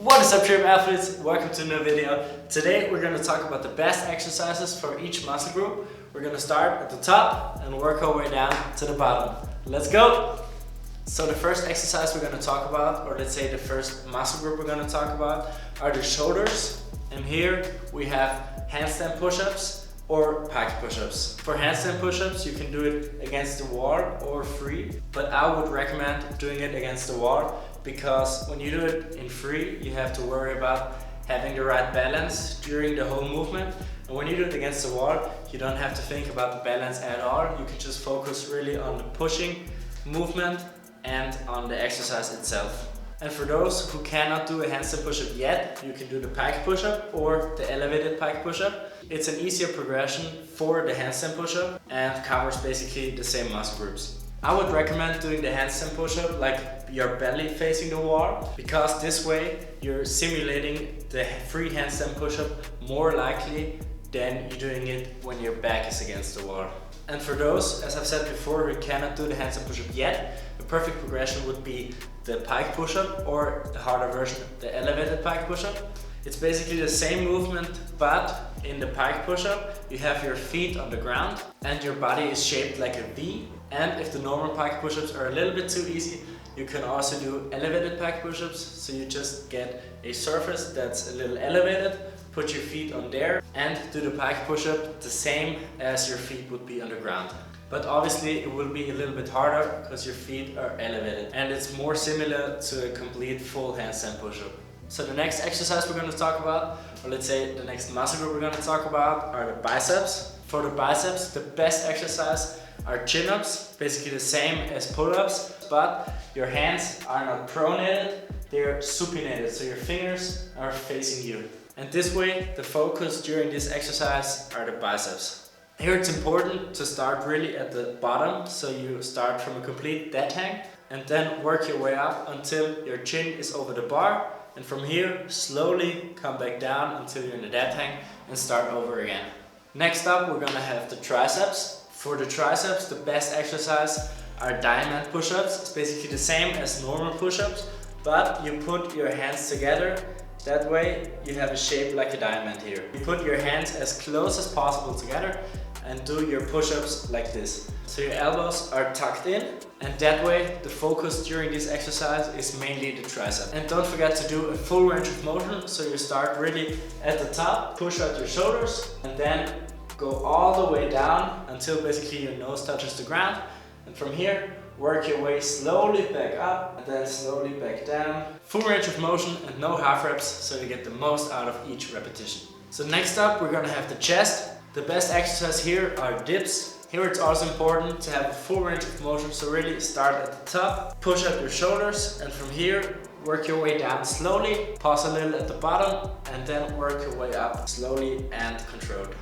What is up, gym athletes? Welcome to a new video. Today we're going to talk about the best exercises for each muscle group. We're going to start at the top and work our way down to the bottom. Let's go! So the first exercise we're going to talk about, or let's say the first muscle group we're going to talk about, are the shoulders. And here we have handstand push-ups or pike push-ups. For handstand push-ups you can do it against the wall or free, but I would recommend doing it against the wall, because when you do it in free you have to worry about having the right balance during the whole movement, and when you do it against the wall you don't have to think about the balance at all. You can just focus really on the pushing movement and on the exercise itself. And for those who cannot do a handstand push-up yet, you can do the pike push-up or the elevated pike push-up. It's an easier progression for the handstand push-up and covers basically the same muscle groups. I would recommend doing the handstand push-up like your belly facing the wall, because this way you're simulating the free handstand push-up more likely than you're doing it when your back is against the wall. And for those, as I've said before, who cannot do the handstand push-up yet, the perfect progression would be the pike push-up, or the harder version, the elevated pike push-up. It's basically the same movement, but in the pike push-up you have your feet on the ground and your body is shaped like a V. And if the normal pike push-ups are a little bit too easy, you can also do elevated pike push-ups. So you just get a surface that's a little elevated, put your feet on there and do the pike push-up the same as your feet would be on the ground. But obviously it will be a little bit harder because your feet are elevated, and it's more similar to a complete full handstand push-up. So the next exercise we're going to talk about, or let's say the next muscle group we're going to talk about, are the biceps. For the biceps, the best exercise are chin-ups, basically the same as pull-ups, but your hands are not pronated, they're supinated, so your fingers are facing you. And this way, the focus during this exercise are the biceps. Here it's important to start really at the bottom, so you start from a complete dead hang and then work your way up until your chin is over the bar, and from here slowly come back down until you're in the dead hang and start over again. Next up we're gonna have the triceps. For the triceps, the best exercise are diamond push-ups. It's basically the same as normal push-ups, but you put your hands together. That way you have a shape like a diamond here. You put your hands as close as possible together and do your push-ups like this. So your elbows are tucked in, and that way the focus during this exercise is mainly the tricep. And don't forget to do a full range of motion, so you start really at the top, push out your shoulders, and then go all the way down until basically your nose touches the ground. And from here, work your way slowly back up and then slowly back down. Full range of motion and no half reps, so you get the most out of each repetition. So next up, we're gonna have the chest. The best exercise here are dips. Here it's also important to have a full range of motion, so really start at the top, push up your shoulders, and from here work your way down slowly, pause a little at the bottom, and then work your way up slowly and controlled.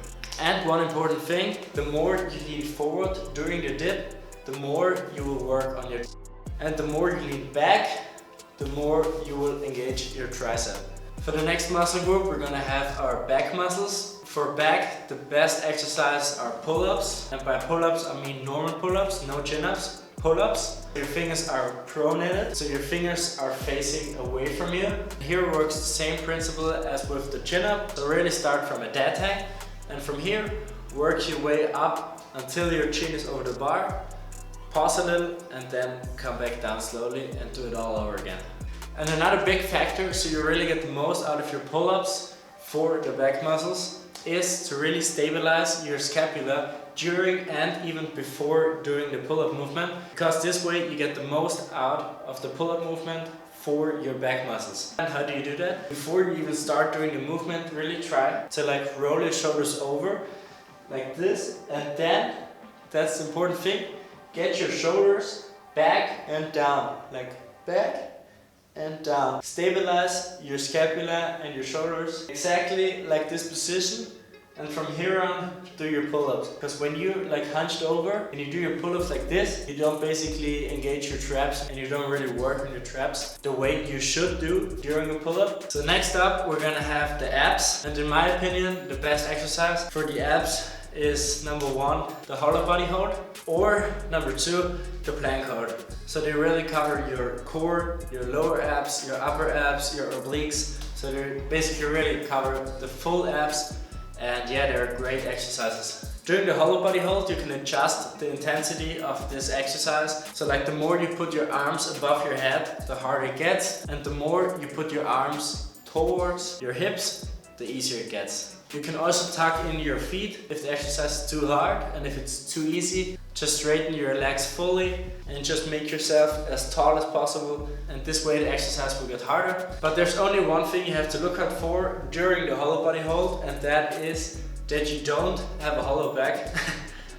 And one important thing, the more you lean forward during the dip, the more you will work on your, and the more you lean back, the more you will engage your tricep. For the next muscle group, we're gonna have our back muscles. For back, the best exercise are pull-ups, and by pull-ups I mean normal pull-ups, no chin-ups. Pull-ups, your fingers are pronated, so your fingers are facing away from you. Here works the same principle as with the chin-up, so really start from a dead hang, and from here work your way up until your chin is over the bar, pause a little, and then come back down slowly and do it all over again. And another big factor, so you really get the most out of your pull-ups for the back muscles, is to really stabilize your scapula during and even before doing the pull-up movement, because this way you get the most out of the pull-up movement for your back muscles. And how do you do that? Before you even start doing the movement, really try to like roll your shoulders over like this, and then, that's the important thing, get your shoulders back and down, like back and down. Stabilize your scapula and your shoulders exactly like this position, and from here on do your pull-ups. Because when you like hunched over and you do your pull-ups like this, you don't basically engage your traps and you don't really work on your traps the way you should do during a pull-up. So next up we're gonna have the abs, and in my opinion the best exercise for the abs is number 1, the hollow body hold, or number 2, the plank hold. So they really cover your core, your lower abs, your upper abs, your obliques. So they basically really cover the full abs, and yeah, they're great exercises. During the hollow body hold, you can adjust the intensity of this exercise. So like the more you put your arms above your head, the harder it gets, and the more you put your arms towards your hips, the easier it gets. You can also tuck in your feet if the exercise is too hard, and if it's too easy, just straighten your legs fully and just make yourself as tall as possible, and this way the exercise will get harder. But there's only one thing you have to look out for during the hollow body hold, and that is that you don't have a hollow back.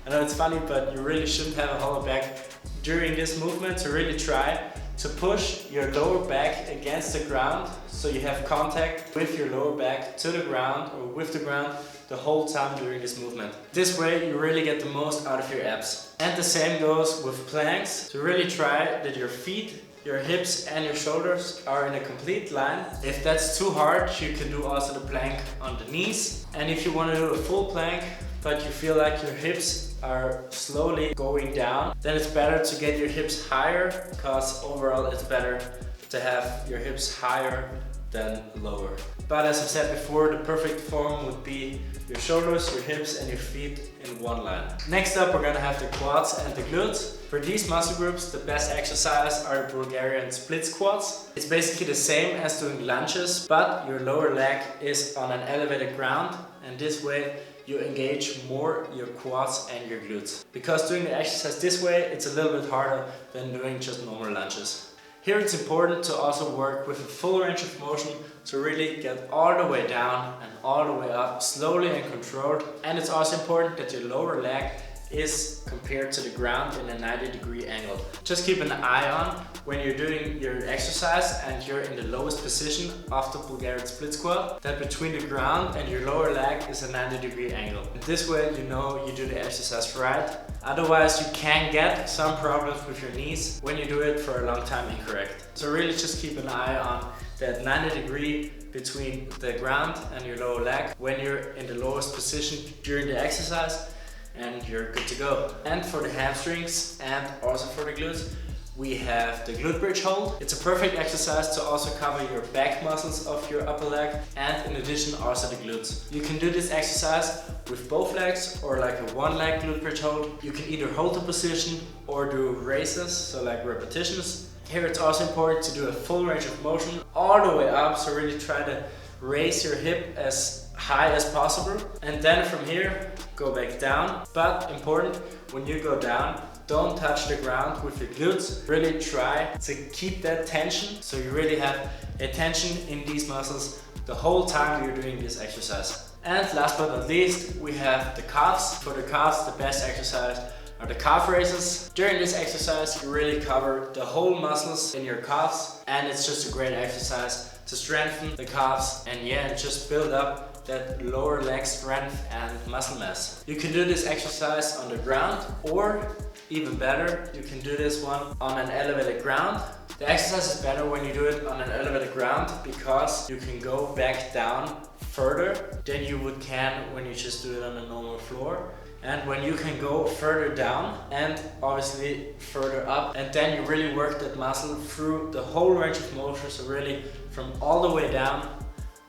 I know it's funny, but you really shouldn't have a hollow back during this movement. So really try to push your lower back against the ground, so you have contact with your lower back to the ground or with the ground the whole time during this movement. This way you really get the most out of your abs. And the same goes with planks. So really try that your feet, your hips and your shoulders are in a complete line. If that's too hard, you can do also the plank on the knees. And if you want to do a full plank, but you feel like your hips are slowly going down, then it's better to get your hips higher, because overall it's better to have your hips higher than lower. But as I said before, the perfect form would be your shoulders, your hips and your feet in one line. Next up, we're gonna have the quads and the glutes. For these muscle groups, the best exercise are the Bulgarian split squats. It's basically the same as doing lunges, but your lower leg is on an elevated ground, and this way you engage more your quads and your glutes. Because doing the exercise this way, it's a little bit harder than doing just normal lunges. Here it's important to also work with a full range of motion to really get all the way down and all the way up, slowly and controlled. And it's also important that your lower leg is compared to the ground in a 90-degree angle. Just keep an eye on when you're doing your exercise and you're in the lowest position of the Bulgarian split squat, that between the ground and your lower leg is a 90-degree angle. And this way you know you do the exercise right. Otherwise you can get some problems with your knees when you do it for a long time incorrect. So really just keep an eye on that 90-degree between the ground and your lower leg when you're in the lowest position during the exercise, and you're good to go. And for the hamstrings and also for the glutes, we have the glute bridge hold. It's a perfect exercise to also cover your back muscles of your upper leg, and in addition also the glutes. You can do this exercise with both legs or like a one leg glute bridge hold. You can either hold the position or do raises, so like repetitions. Here it's also important to do a full range of motion all the way up, so really try to raise your hip as high as possible, and then from here go back down. But important, when you go down, don't touch the ground with your glutes. Really try to keep that tension, so you really have a tension in these muscles the whole time you're doing this exercise. And last but not least, we have the calves. For the calves, the best exercise are the calf raises. During this exercise, you really cover the whole muscles in your calves, and it's just a great exercise to strengthen the calves and yeah, just build up that lower leg strength and muscle mass. You can do this exercise on the ground, or even better, you can do this one on an elevated ground. The exercise is better when you do it on an elevated ground because you can go back down further than you can when you just do it on a normal floor. And when you can go further down and obviously further up, and then you really work that muscle through the whole range of motion, so really from all the way down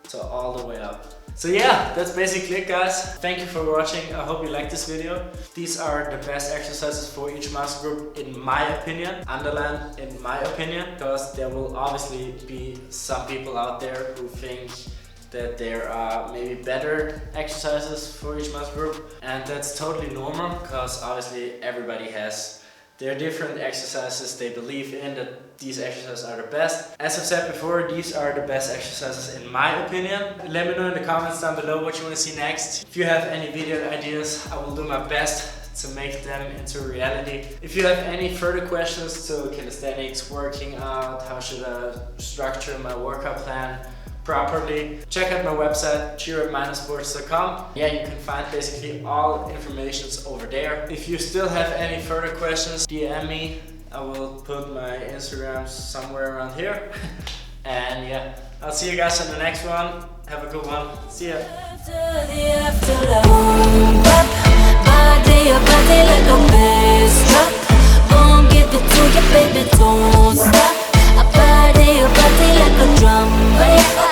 to all the way up. So yeah, that's basically it guys. Thank you for watching. I hope you liked this video. These are the best exercises for each muscle group in my opinion. Underline in my opinion, because there will obviously be some people out there who think that there are maybe better exercises for each muscle group, and that's totally normal because obviously everybody has their different exercises they believe in, that these exercises are the best. As I've said before, these are the best exercises in my opinion. Let me know in the comments down below what you want to see next. If you have any video ideas, I will do my best to make them into reality. If you have any further questions to calisthenics, working out, how should I structure my workout plan properly, check out my website grep-sports.com. Yeah, you can find basically all information over there. If you still have any further questions, DM me. I will put my Instagram somewhere around here. And yeah, I'll see you guys in the next one. Have a good one. See ya. your body like a bass drum. Gon' give it to you, baby, don't stop. I body your body like a drum.